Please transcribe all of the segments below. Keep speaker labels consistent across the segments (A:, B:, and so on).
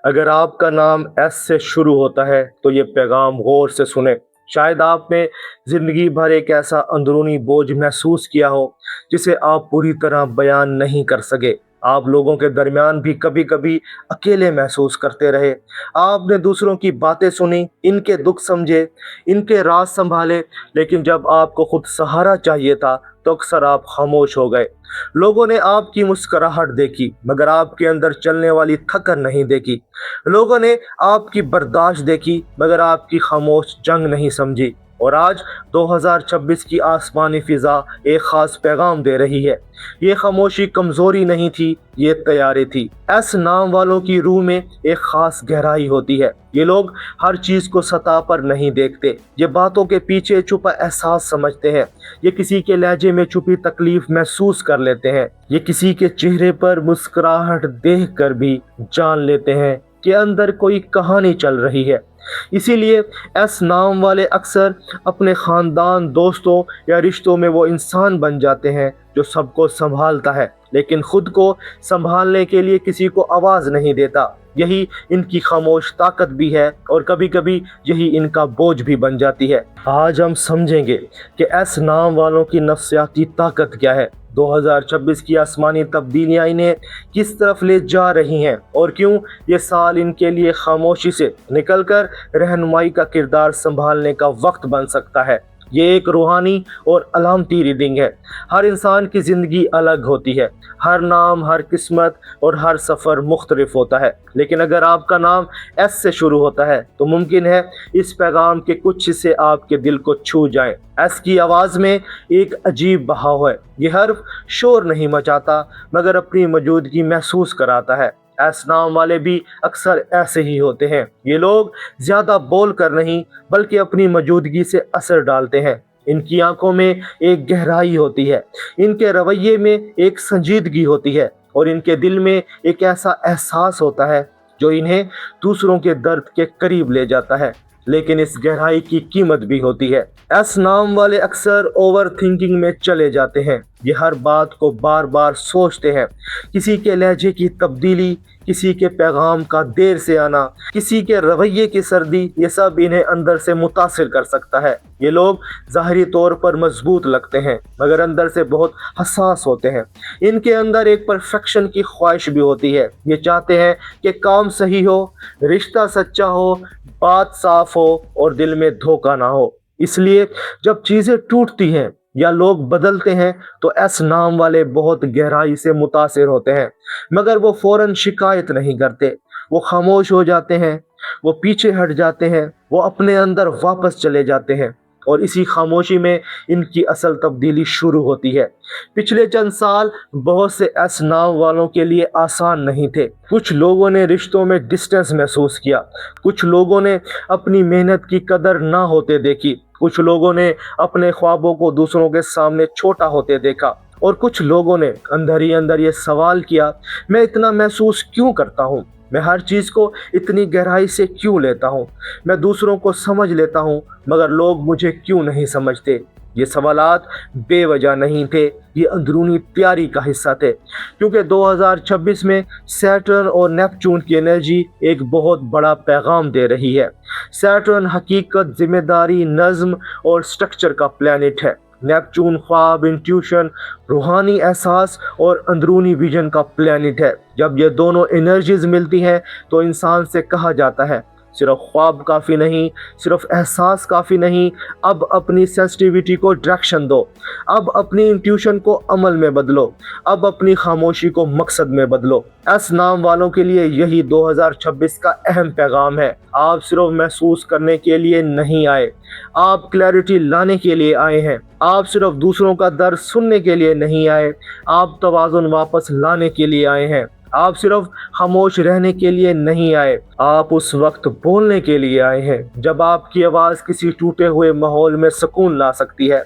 A: اگر آپ کا نام ایس سے شروع ہوتا ہے تو یہ پیغام غور سے سنیں۔ شاید آپ نے زندگی بھر ایک ایسا اندرونی بوجھ محسوس کیا ہو جسے آپ پوری طرح بیان نہیں کر سکے۔ آپ لوگوں کے درمیان بھی کبھی کبھی اکیلے محسوس کرتے رہے۔ آپ نے دوسروں کی باتیں سنی، ان کے دکھ سمجھے، ان کے راز سنبھالے، لیکن جب آپ کو خود سہارا چاہیے تھا تو اکثر آپ خاموش ہو گئے۔ لوگوں نے آپ کی مسکراہٹ دیکھی مگر آپ کے اندر چلنے والی تھکن نہیں دیکھی۔ لوگوں نے آپ کی برداشت دیکھی مگر آپ کی خاموش جنگ نہیں سمجھی۔ اور آج 2026 کی آسمانی فضا ایک خاص پیغام دے رہی ہے۔ یہ خاموشی کمزوری نہیں تھی، یہ تیاری تھی۔ ایس نام والوں کی روح میں ایک خاص گہرائی ہوتی ہے۔ یہ لوگ ہر چیز کو سطح پر نہیں دیکھتے، یہ باتوں کے پیچھے چھپا احساس سمجھتے ہیں۔ یہ کسی کے لہجے میں چھپی تکلیف محسوس کر لیتے ہیں۔ یہ کسی کے چہرے پر مسکراہٹ دیکھ کر بھی جان لیتے ہیں کہ اندر کوئی کہانی چل رہی ہے۔ اسی لیے ایس نام والے اکثر اپنے خاندان، دوستوں یا رشتوں میں وہ انسان بن جاتے ہیں جو سب کو سنبھالتا ہے لیکن خود کو سنبھالنے کے لیے کسی کو آواز نہیں دیتا۔ یہی ان کی خاموش طاقت بھی ہے اور کبھی کبھی یہی ان کا بوجھ بھی بن جاتی ہے۔ آج ہم سمجھیں گے کہ ایس نام والوں کی نفسیاتی طاقت کیا ہے، 2026 کی آسمانی تبدیلیاں انہیں کس طرف لے جا رہی ہیں اور کیوں یہ سال ان کے لیے خاموشی سے نکل کر رہنمائی کا کردار سنبھالنے کا وقت بن سکتا ہے۔ یہ ایک روحانی اور علامتی ریڈنگ ہے۔ ہر انسان کی زندگی الگ ہوتی ہے، ہر نام، ہر قسمت اور ہر سفر مختلف ہوتا ہے، لیکن اگر آپ کا نام ایس سے شروع ہوتا ہے تو ممکن ہے اس پیغام کے کچھ حصے آپ کے دل کو چھو جائیں۔ ایس کی آواز میں ایک عجیب بہاؤ ہے۔ یہ حرف شور نہیں مچاتا مگر اپنی موجودگی محسوس کراتا ہے۔ ایس نام والے بھی اکثر ایسے ہی ہوتے ہیں۔ یہ لوگ زیادہ بول کر نہیں بلکہ اپنی موجودگی سے اثر ڈالتے ہیں۔ ان کی آنکھوں میں ایک گہرائی ہوتی ہے، ان کے رویے میں ایک سنجیدگی ہوتی ہے اور ان کے دل میں ایک ایسا احساس ہوتا ہے جو انہیں دوسروں کے درد کے قریب لے جاتا ہے، لیکن اس گہرائی کی قیمت بھی ہوتی ہے۔ ایس نام والے اکثر اوور تھنکنگ میں چلے جاتے ہیں۔ یہ ہر بات کو بار بار سوچتے ہیں۔ کسی کے لہجے کی تبدیلی، کسی کے پیغام کا دیر سے آنا، کسی کے رویے کی سردی، یہ سب انہیں اندر سے متاثر کر سکتا ہے۔ یہ لوگ ظاہری طور پر مضبوط لگتے ہیں مگر اندر سے بہت حساس ہوتے ہیں۔ ان کے اندر ایک پرفیکشن کی خواہش بھی ہوتی ہے۔ یہ چاہتے ہیں کہ کام صحیح ہو، رشتہ سچا ہو، بات صاف ہو اور دل میں دھوکہ نہ ہو۔ اس لیے جب چیزیں ٹوٹتی ہیں یا لوگ بدلتے ہیں تو ایس نام والے بہت گہرائی سے متاثر ہوتے ہیں، مگر وہ فوراً شکایت نہیں کرتے۔ وہ خاموش ہو جاتے ہیں، وہ پیچھے ہٹ جاتے ہیں، وہ اپنے اندر واپس چلے جاتے ہیں اور اسی خاموشی میں ان کی اصل تبدیلی شروع ہوتی ہے۔ پچھلے چند سال بہت سے ایس نام والوں کے لیے آسان نہیں تھے۔ کچھ لوگوں نے رشتوں میں ڈسٹینس محسوس کیا، کچھ لوگوں نے اپنی محنت کی قدر نہ ہوتے دیکھی، کچھ لوگوں نے اپنے خوابوں کو دوسروں کے سامنے چھوٹا ہوتے دیکھا اور کچھ لوگوں نے اندر ہی اندر یہ سوال کیا، میں اتنا محسوس کیوں کرتا ہوں؟ میں ہر چیز کو اتنی گہرائی سے کیوں لیتا ہوں؟ میں دوسروں کو سمجھ لیتا ہوں مگر لوگ مجھے کیوں نہیں سمجھتے؟ یہ سوالات بے وجہ نہیں تھے، یہ اندرونی تیاری کا حصہ تھے، کیونکہ 2026 میں سیٹرن اور نیپچون کی انرجی ایک بہت بڑا پیغام دے رہی ہے۔ سیٹرن حقیقت، ذمہ داری، نظم اور سٹرکچر کا پلانٹ ہے۔ نیپچون خواب، انٹیوشن، روحانی احساس اور اندرونی ویژن کا پلانٹ ہے۔ جب یہ دونوں انرجیز ملتی ہیں تو انسان سے کہا جاتا ہے صرف خواب کافی نہیں، صرف احساس کافی نہیں، اب اپنی سینسٹیویٹی کو ڈائریکشن دو، اب اپنی انٹیوشن کو عمل میں بدلو، اب اپنی خاموشی کو مقصد میں بدلو۔ ایس نام والوں کے لیے یہی 2026 کا اہم پیغام ہے۔ آپ صرف محسوس کرنے کے لیے نہیں آئے، آپ کلیئرٹی لانے کے لیے آئے ہیں۔ آپ صرف دوسروں کا درد سننے کے لیے نہیں آئے، آپ توازن واپس لانے کے لیے آئے ہیں۔ آپ صرف خاموش رہنے کے لیے نہیں آئے، آپ اس وقت بولنے کے لیے آئے ہیں جب آپ کی آواز کسی ٹوٹے ہوئے ماحول میں سکون لا سکتی ہے۔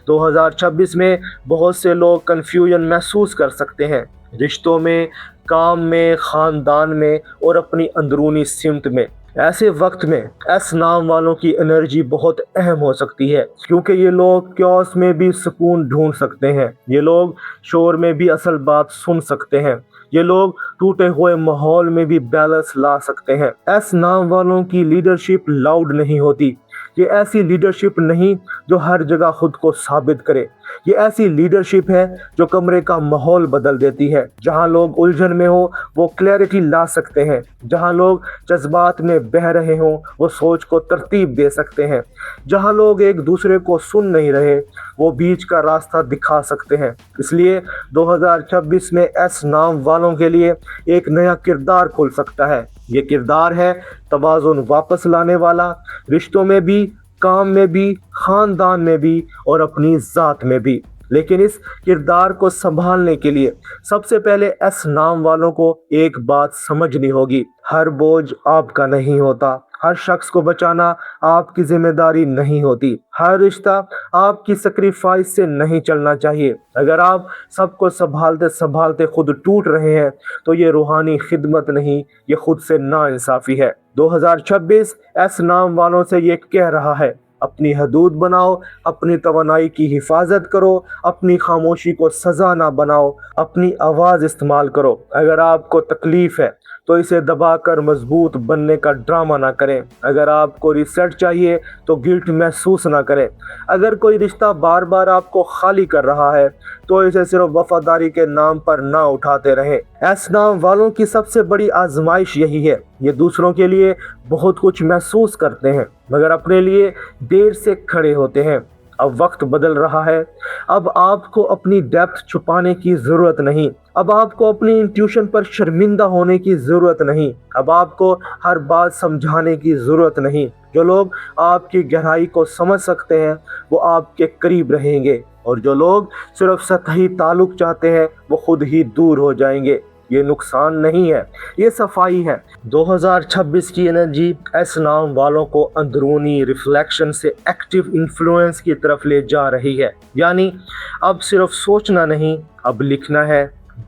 A: 2026 میں بہت سے لوگ کنفیوژن محسوس کر سکتے ہیں، رشتوں میں، کام میں، خاندان میں اور اپنی اندرونی سمت میں۔ ایسے وقت میں ایس نام والوں کی انرجی بہت اہم ہو سکتی ہے، کیونکہ یہ لوگ کیوس میں بھی سکون ڈھونڈ سکتے ہیں، یہ لوگ شور میں بھی اصل بات سن سکتے ہیں، ये लोग टूटे हुए माहौल में भी बैलेंस ला सकते हैं। एस नाम वालों की लीडरशिप लाउड नहीं होती। ये ऐसी लीडरशिप नहीं जो हर जगह खुद को साबित करे। ये ऐसी लीडरशिप है जो कमरे का माहौल बदल देती है। जहां लोग उलझन में हो वो क्लैरिटी ला सकते हैं। जहां लोग जज्बात में बह रहे हो वो सोच को तरतीब दे सकते हैं। जहां लोग एक दूसरे को सुन नहीं रहे वो बीच का रास्ता दिखा सकते हैं। इसलिए 2026 में एस नाम वालों के लिए एक नया किरदार खुल सकता है। ये किरदार है तवाज़ुन वापस लाने वाला, रिश्तों में भी, काम में भी, खानदान में भी और अपनी ज़ात में भी। लेकिन इस किरदार को संभालने के लिए सबसे पहले एस नाम वालों को एक बात समझनी होगी। हर बोझ आपका नहीं होता। हर शख्स को बचाना आपकी जिम्मेदारी नहीं होती। हर रिश्ता आपकी सैक्रिफाइस से नहीं चलना चाहिए। अगर आप सबको संभालते संभालते खुद टूट रहे हैं तो ये रूहानी खिदमत नहीं, ये खुद से नाइंसाफी है। 2026 एस नाम वालों से ये कह रहा है, अपनी हदूद बनाओ, अपनी तवानाई की हिफाजत करो, अपनी खामोशी को सजा ना बनाओ, अपनी आवाज़ इस्तेमाल करो। अगर आपको तकलीफ है तो इसे दबाकर मजबूत बनने का ड्रामा ना करें। अगर आपको रिसेट चाहिए तो गिल्ट महसूस ना करें। अगर कोई रिश्ता बार बार आपको खाली कर रहा है तो इसे सिर्फ वफादारी के नाम पर ना उठाते रहें। एस नाम वालों की सबसे बड़ी आजमाइश यही है। ये दूसरों के लिए बहुत कुछ महसूस करते हैं मगर अपने लिए देर से खड़े होते हैं। अब वक्त बदल रहा है। अब आपको अपनी डेप्थ छुपाने की ज़रूरत नहीं। अब आपको अपनी इंट्यूशन पर शर्मिंदा होने की ज़रूरत नहीं। अब आपको हर बात समझाने की ज़रूरत नहीं। जो लोग आपकी गहराई को समझ सकते हैं वो आपके करीब रहेंगे और जो लोग सिर्फ सतही ताल्लुक चाहते हैं वो खुद ही दूर हो जाएंगे। ये नुकसान नहीं है, ये सफाई है। 2026 की एनर्जी एस नाम वालों को अंदरूनी रिफ्लेक्शन से एक्टिव इन्फ्लुएंस की तरफ ले जा रही है। यानी अब सिर्फ सोचना नहीं, अब लिखना है,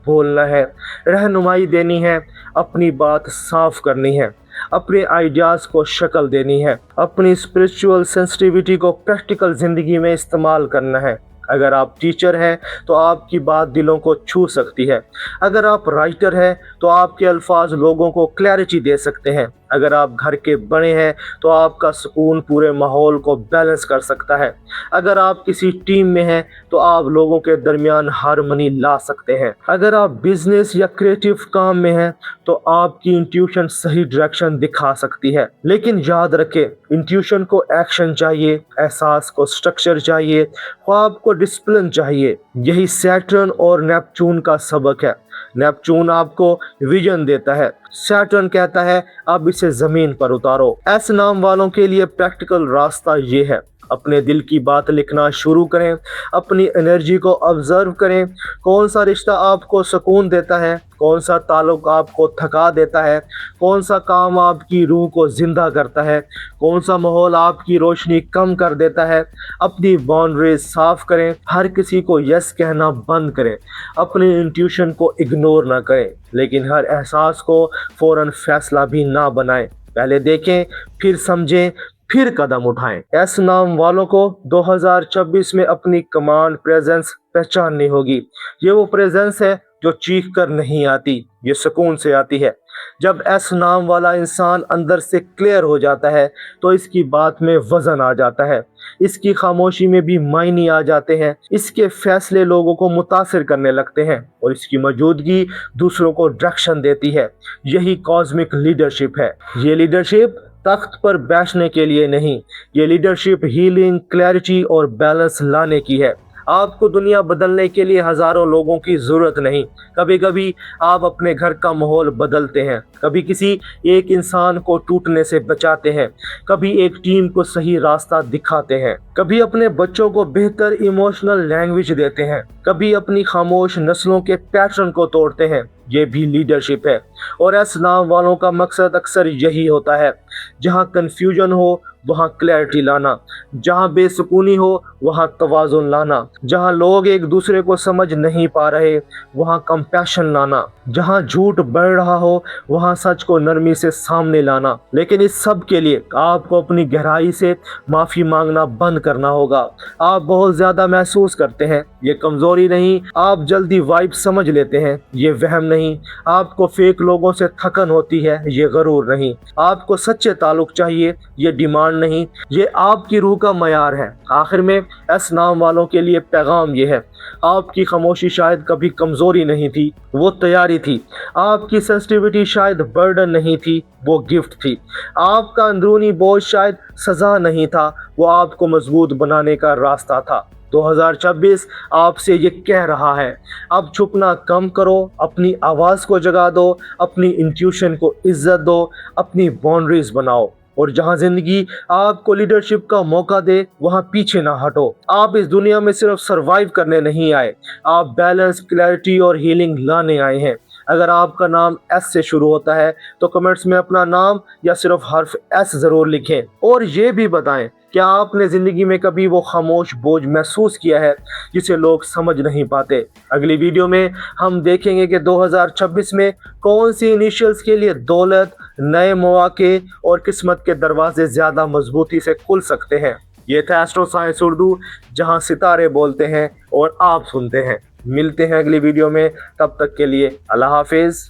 A: बोलना है, रहनुमाई देनी है, अपनी बात साफ करनी है, अपने आइडियाज़ को शक्ल देनी है, अपनी स्पिरिचुअल सेंसिटिविटी को प्रैक्टिकल ज़िंदगी में इस्तेमाल करना है। अगर आप टीचर हैं तो आपकी बात दिलों को छू सकती है। अगर आप राइटर हैं तो आपके अल्फाज लोगों को क्लैरिटी दे सकते हैं। अगर आप घर के बड़े हैं तो आपका सुकून पूरे माहौल को बैलेंस कर सकता है। अगर आप किसी टीम में हैं तो आप लोगों के दरमियान हार्मनी ला सकते हैं। अगर आप बिजनेस या क्रिएटिव काम में हैं तो आपकी इंट्यूशन सही डायरेक्शन दिखा सकती है। लेकिन याद रखें, इंट्यूशन को एक्शन चाहिए, एहसास को स्ट्रक्चर चाहिए, ख्वाब को डिसिप्लिन चाहिए। यही सैटर्न और नेपच्यून का सबक है। नेपच्यून आपको विजन देता है, सैटर्न कहता है अब इसे जमीन पर उतारो। एस नाम वालों के लिए प्रैक्टिकल रास्ता ये है, अपने दिल की बात लिखना शुरू करें, अपनी एनर्जी को ऑब्जर्व करें। कौन सा रिश्ता आपको सुकून देता है, कौन सा ताल्लुक आपको थका देता है, कौन सा काम आपकी रूह को जिंदा करता है, कौन सा माहौल आपकी रोशनी कम कर देता है। अपनी बाउंड्रीज साफ करें, हर किसी को यस कहना बंद करें, अपनी इंट्यूशन को इग्नोर ना करें, लेकिन हर एहसास को फौरन फैसला भी ना बनाएं। पहले देखें, फिर समझें, फिर कदम उठाएं। एस नाम वालों को 2026 में अपनी कमांड प्रेजेंस पहचाननी होगी। ये वो प्रेजेंस है जो चीख कर नहीं आती, ये सुकून से आती है। जब एस नाम वाला इंसान अंदर से क्लियर हो जाता है तो इसकी बात में वजन आ जाता है, इसकी खामोशी में भी मायने आ जाते हैं, इसके फैसले लोगों को मुतासिर करने लगते हैं और इसकी मौजूदगी दूसरों को डायरेक्शन देती है। यही कॉस्मिक लीडरशिप है। ये लीडरशिप तख्त पर बैठने के लिए नहीं, ये लीडरशिप हीलिंग, क्लैरिटी और बैलेंस लाने की है। आपको दुनिया बदलने के लिए हजारों लोगों की जरूरत नहीं। कभी कभी आप अपने घर का माहौल बदलते हैं, कभी किसी एक इंसान को टूटने से बचाते हैं, कभी एक टीम को सही रास्ता दिखाते हैं, कभी अपने बच्चों को बेहतर इमोशनल लैंग्वेज देते हैं, कभी अपनी खामोश नस्लों के पैटर्न को तोड़ते हैं। ये भी लीडरशिप है और एस नाम वालों का मकसद अक्सर यही होता है। जहाँ कन्फ्यूजन हो वहाँ क्लैरिटी लाना, जहाँ बेसुकूनी हो वहाँ तवाज़ुन लाना, जहाँ लोग एक दूसरे को समझ नहीं पा रहे वहाँ कंपैशन लाना, जहाँ झूठ बढ़ रहा हो वहाँ सच को नरमी से सामने लाना। लेकिन इस सब के लिए आपको अपनी गहराई से माफ़ी मांगना बंद करना होगा। आप बहुत ज़्यादा महसूस करते हैं, ये कमज़ोरी नहीं। आप जल्दी वाइब समझ लेते हैं, ये वहम नहीं। आपको फेक लोगों से थकन होती है, ये गरूर नहीं। आपको सच्चे ताल्लुक चाहिए, ये डिमांड नहीं। ये आपकी रूह का मयार है। आखिर में एस नाम वालों के लिए पैगाम ये है, आपकी खामोशी शायद कभी कमज़ोरी नहीं थी, वो तैयारी थी। आपकी सेंसिटिविटी शायद बर्डन नहीं थी, वो गिफ्ट थी। आपका अंदरूनी बोझ शायद सज़ा नहीं था, वो आपको मजबूत बनाने का रास्ता था। 2026 आपसे ये कह रहा है, अब छुपना कम करो, अपनी आवाज़ को जगा दो, अपनी इंट्यूशन को इज्जत दो, अपनी बाउंड्रीज बनाओ। और जहां जिंदगी आपको लीडरशिप का मौका दे वहां पीछे ना हटो। आप इस दुनिया में सिर्फ सरवाइव करने नहीं आए, आप बैलेंस, क्लैरिटी और हीलिंग लाने आए हैं। अगर आपका नाम एस से शुरू होता है तो कमेंट्स में अपना नाम या सिर्फ हर्फ एस जरूर लिखें। और ये भी बताएं, क्या आपने जिंदगी में कभी वो खामोश बोझ महसूस किया है जिसे लोग समझ नहीं पाते। अगली वीडियो में हम देखेंगे कि 2026 में कौन सी इनिशियल्स के लिए दौलत, नए मौके और किस्मत के दरवाजे ज्यादा मजबूती से खुल सकते हैं। ये था एस्ट्रो साइंस उर्दू, जहां सितारे बोलते हैं और आप सुनते हैं। मिलते हैं अगली वीडियो में, तब तक के लिए अल्लाह हाफिज।